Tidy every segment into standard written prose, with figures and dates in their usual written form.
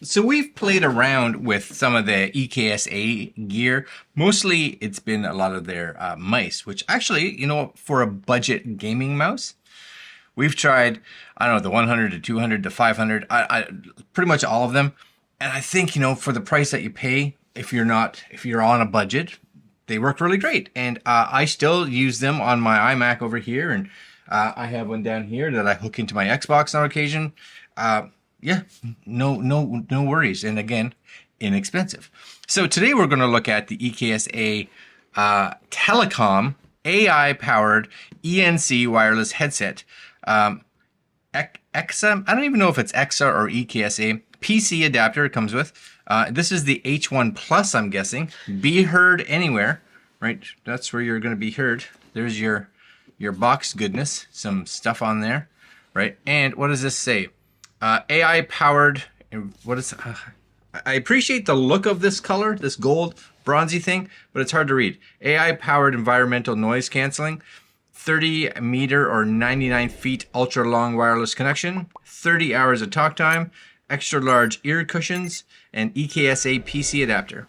So we've played around with some of the EKSA gear. Mostly it's been a lot of their mice, which actually, for a budget gaming mouse, we've tried, I don't know, the 100 to 200 to 500, pretty much all of them. And I think, for the price that you pay, if you're on a budget, they work really great. And I still use them on my iMac over here. And I have one down here that I hook into my Xbox on occasion. Yeah, no worries. And again, inexpensive. So today we're going to look at the EKSA Telecom AI-powered ENC wireless headset. EKSA, I don't even know if it's EKSA or EKSA. PC adapter it comes with. This is the H1 Plus, I'm guessing. Be heard anywhere, right? That's where you're going to be heard. There's your box goodness, some stuff on there, right? And what does this say? AI powered. What is? I appreciate the look of this color, this gold bronzy thing, but it's hard to read. AI powered environmental noise canceling. 30 meter or 99 feet ultra long wireless connection, 30 hours of talk time, extra large ear cushions, and EKSA PC adapter.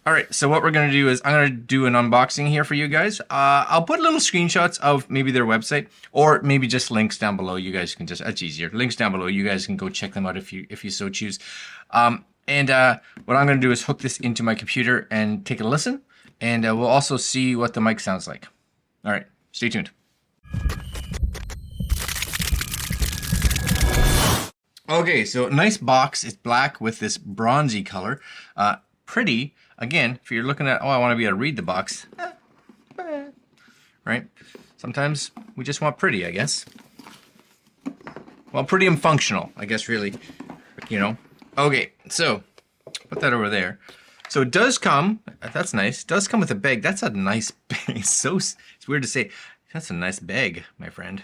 All right, so what we're going to do is I'm going to do an unboxing here for you guys. I'll put little screenshots of maybe their website or maybe just links down below. You guys can just, that's easier. Links down below. You guys can go check them out if you so choose. And what I'm going to do is hook this into my computer and take a listen. And we'll also see what the mic sounds like. All right, stay tuned. Okay, so nice box. It's black with this bronzy color. Pretty. Again, if you're looking at, I want to be able to read the box. Right? Sometimes we just want pretty, I guess. Well, pretty and functional, I guess, really. Okay, so put that over there. So it does come, that's nice. It does come with a bag. That's a nice bag. It's weird to say. That's a nice bag, my friend.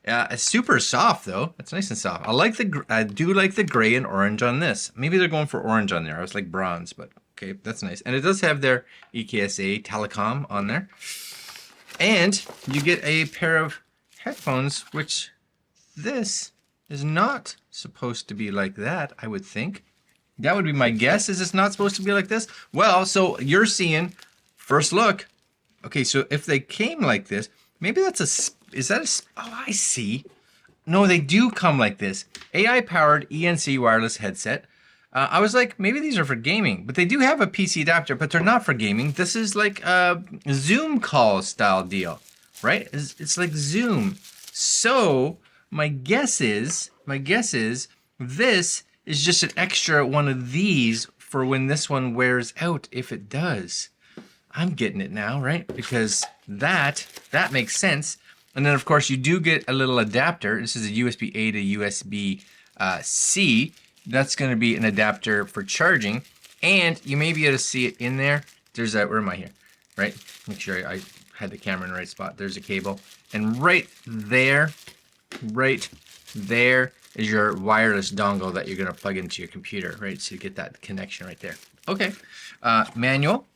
It's super soft though. It's nice and soft. I do like the gray and orange on this. Maybe they're going for orange on there. I was like bronze, but okay, that's nice. And it does have their EKSA Telecom on there. And you get a pair of headphones, which this is not supposed to be like that, I would think. That would be my guess. Is it's not supposed to be like this? Well, so you're seeing first look. Okay, so if they came like this, maybe that's oh, I see. No, they do come like this. AI-powered ENC wireless headset. I was like, maybe these are for gaming, but they do have a PC adapter, but they're not for gaming. This is like a Zoom call style deal, right? It's like Zoom. So my guess is this is just an extra one of these for when this one wears out, if it does. I'm getting it now, right? Because that makes sense. And then, of course, you do get a little adapter. This is a USB-A to USB-C. That's going to be an adapter for charging. And you may be able to see it in there. There's that, where am I here? Right? Make sure I had the camera in the right spot. There's a cable. And right there is your wireless dongle that you're going to plug into your computer, right? So you get that connection right there. Okay. Manual.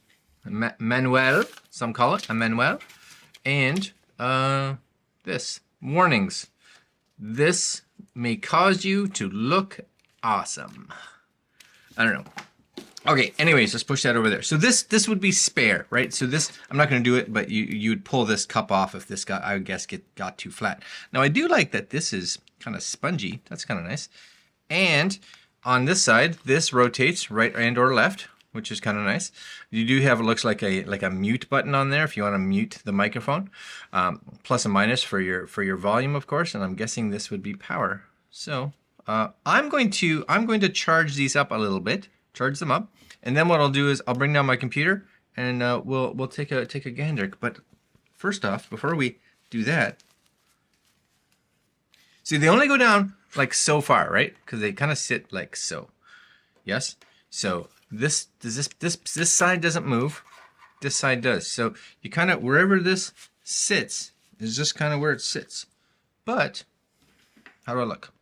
Manuel, some call it a manual. And this, warnings. This may cause you to look awesome. I don't know. Okay, anyways, let's push that over there. So this would be spare, right? So this, I'm not going to do it, but you would pull this cup off if this got, I would guess, got too flat. Now, I do like that this is kind of spongy. That's kind of nice. And on this side, this rotates right and or left, which is kind of nice. You do have, it looks like a mute button on there if you want to mute the microphone. Plus and minus for your volume, of course, and I'm guessing this would be power. So I'm going to charge these up a little bit, charge them up, and then what I'll do is I'll bring down my computer and we'll take a gander. But first off, before we do that, see, they only go down like so far, right? Because they kind of sit like so. Yes. So this side doesn't move. This side does. So you kind of, wherever this sits is just kind of where it sits. But how do I look?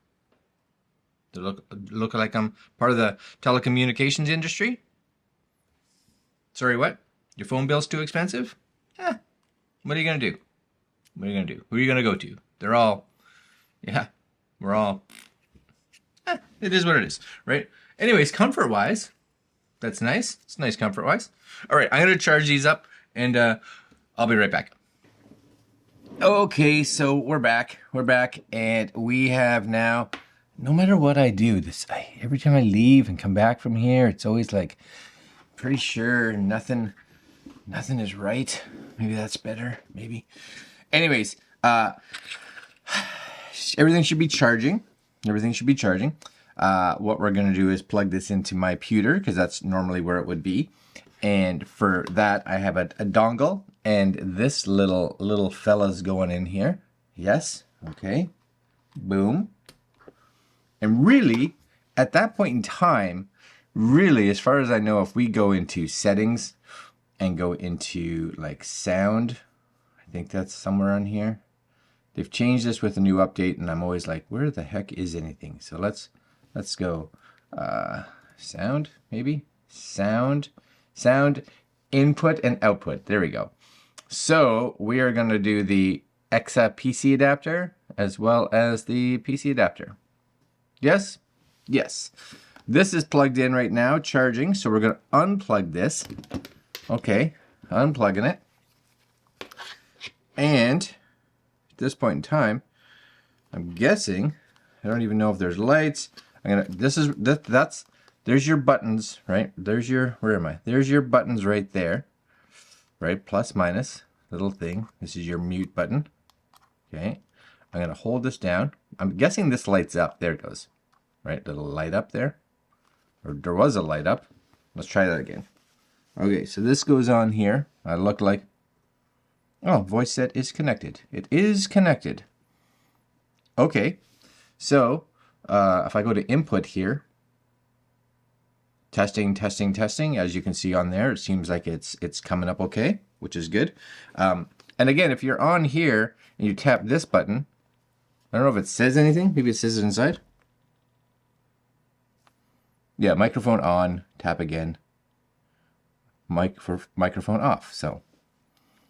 Do I look like I'm part of the telecommunications industry? Sorry, what? Your phone bill's too expensive? What are you gonna do? What are you gonna do? Who are you gonna go to? They're all, yeah, we're all, it is what it is, right? Anyways, comfort-wise, that's nice. It's nice comfort-wise. All right, I'm gonna charge these up, and I'll be right back. Okay, so we're back. We're back, and we have now. No matter what I do, every time I leave and come back from here, it's always like pretty sure nothing is right. Maybe that's better. Maybe. Anyways, everything should be charging. Everything should be charging. What we're going to do is plug this into my computer because that's normally where it would be. And for that, I have a dongle, and this little fella's going in here. Yes. Okay. Boom. And really, at that point in time, really, as far as I know, if we go into settings and go into like sound, I think that's somewhere on here. They've changed this with a new update, and I'm always like, where the heck is anything? So let's go sound, maybe sound input and output. There we go. So we are going to do the EKSA PC adapter as well as the PC adapter. Yes? Yes. This is plugged in right now, charging. So we're going to unplug this. Okay, unplugging it. And at this point in time, I'm guessing, I don't even know if there's lights. There's your buttons, right? There's your, where am I? There's your buttons right there, right? Plus, minus, little thing. This is your mute button. Okay, I'm gonna hold this down. I'm guessing this lights up. There it goes, right? Little light up there, or there was a light up. Let's try that again. Okay, so this goes on here. I look like, oh, voice set is connected. It is connected. Okay, so if I go to input here, testing, testing, testing, as you can see on there, it seems like it's coming up okay, which is good. And again, if you're on here and you tap this button, I don't know if it says anything. Maybe it says it inside. Yeah, microphone on, tap again. Microphone off. So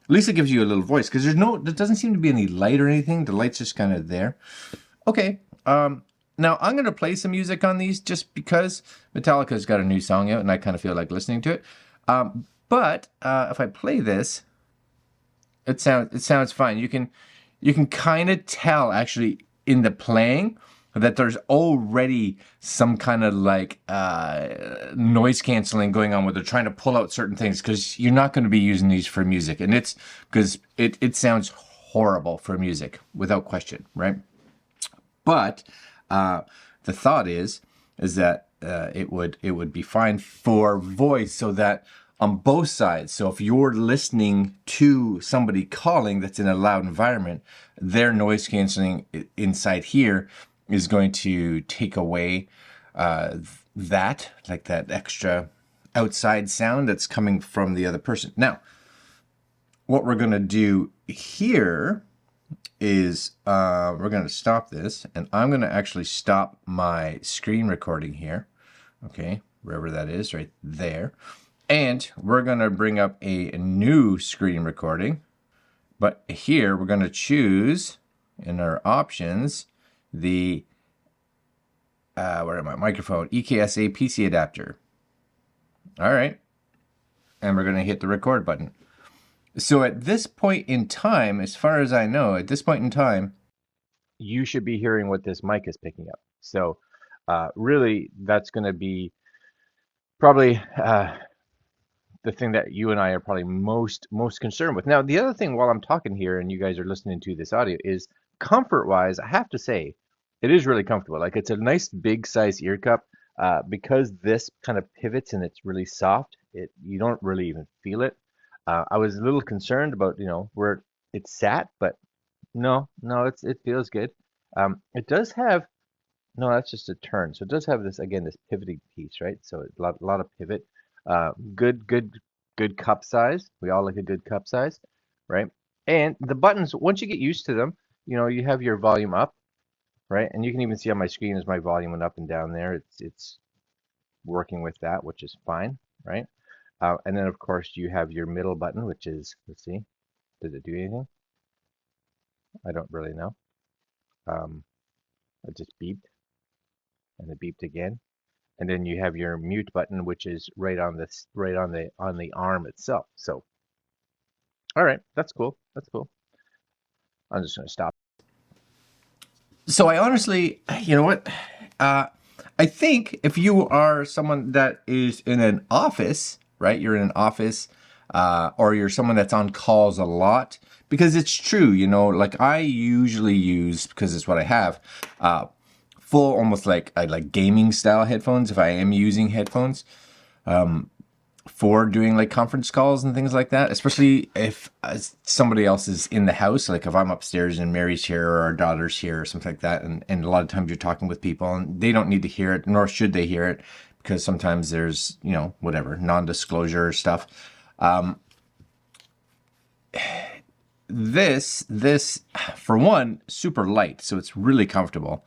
at least it gives you a little voice, because there doesn't seem to be any light or anything. The light's just kind of there. Okay. Now I'm going to play some music on these just because Metallica's got a new song out and I kind of feel like listening to it. But if I play this, it sounds fine. You can kind of tell actually in the playing that there's already some kind of like noise canceling going on where they're trying to pull out certain things, because you're not going to be using these for music, and it's because it sounds horrible for music without question, right? But the thought is that it would be fine for voice, so that on both sides. So if you're listening to somebody calling that's in a loud environment, their noise canceling inside here is going to take away that extra outside sound that's coming from the other person. Now, what we're going to do here is we're going to stop this, and I'm going to actually stop my screen recording here. Okay, wherever that is, right there. And we're going to bring up a new screen recording. But here we're going to choose in our options the where am I? Microphone, EKSA PC adapter. All right. And we're going to hit the record button. So at this point in time, as far as I know, at this point in time, you should be hearing what this mic is picking up. So really, that's going to be probably the thing that you and I are probably most concerned with. Now, the other thing while I'm talking here and you guys are listening to this audio is comfort-wise, I have to say, it is really comfortable. Like, it's a nice big size ear cup. Because this kind of pivots and it's really soft, you don't really even feel it. I was a little concerned about, where it sat, but no, it feels good. It does have, no, that's just a turn. So it does have this, again, this pivoting piece, right? So a lot of pivot. Good cup size. We all like a good cup size, right? And the buttons, once you get used to them, you have your volume up, right? And you can even see on my screen as my volume went up and down there. It's working with that, which is fine, right? And then of course you have your middle button, which is, let's see, does it do anything? I don't really know. It just beeped. and it beeped again. And then you have your mute button, which is right on this, right on the arm itself. So, all right, that's cool. That's cool. I'm just gonna stop. So I honestly, you know what? I think if you are someone that is in an office, right? You're in an office, or you're someone that's on calls a lot, because it's true, you know, like I usually use, because it's what I have, full, almost like gaming style headphones if I am using headphones. For doing like conference calls and things like that, especially if somebody else is in the house, like if I'm upstairs and Mary's here or our daughter's here or something like that. And a lot of times you're talking with people and they don't need to hear it, nor should they hear it, because sometimes there's, you know, whatever, non-disclosure stuff. This, for one, super light, so it's really comfortable.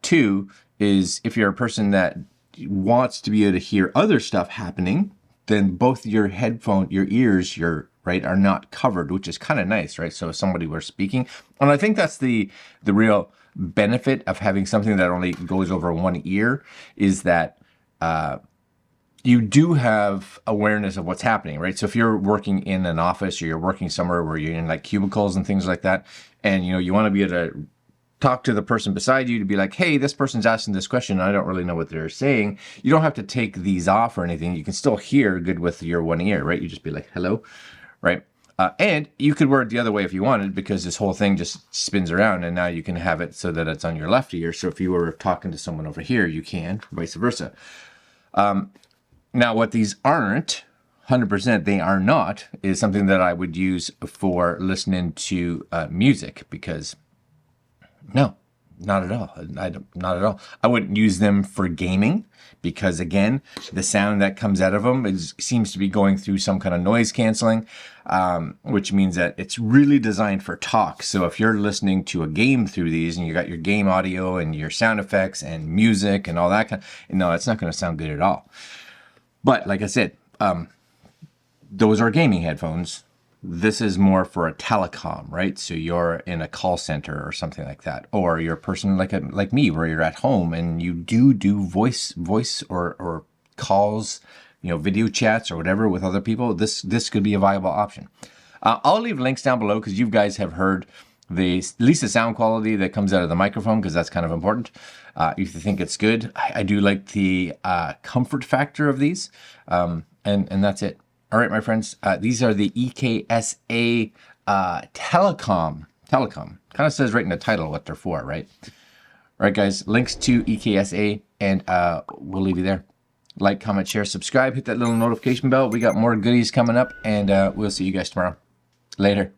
Two is if you're a person that wants to be able to hear other stuff happening, then both your ears, are not covered, which is kind of nice, right? So if somebody were speaking, and I think that's the real benefit of having something that only goes over one ear, is that you do have awareness of what's happening, right? So if you're working in an office or you're working somewhere where you're in like cubicles and things like that, and you know you want to be able to talk to the person beside you to be like, hey, this person's asking this question, I don't really know what they're saying. You don't have to take these off or anything. You can still hear good with your one ear, right? You just be like, hello, right? And you could wear it the other way if you wanted, because this whole thing just spins around and now you can have it so that it's on your left ear. So if you were talking to someone over here, you can, vice versa. Now, what these aren't, 100% they are not, is something that I would use for listening to music, because no, not at all. Not at all. I wouldn't use them for gaming because, again, the sound that comes out of them seems to be going through some kind of noise canceling, which means that it's really designed for talk. So if you're listening to a game through these and you got your game audio and your sound effects and music and all that no, it's not going to sound good at all. But like I said, those are gaming headphones. This is more for a telecom, right? So you're in a call center or something like that, or you're a person like me, where you're at home and you do voice or calls, you know, video chats or whatever with other people. This could be a viable option. I'll leave links down below because you guys have heard at least the sound quality that comes out of the microphone, because that's kind of important. If you think it's good, I do like the comfort factor of these, and that's it. All right, my friends, these are the EKSA Telecom. Kind of says right in the title what they're for, right? All right, guys, links to EKSA, and we'll leave you there. Like, comment, share, subscribe, hit that little notification bell. We got more goodies coming up, and we'll see you guys tomorrow. Later.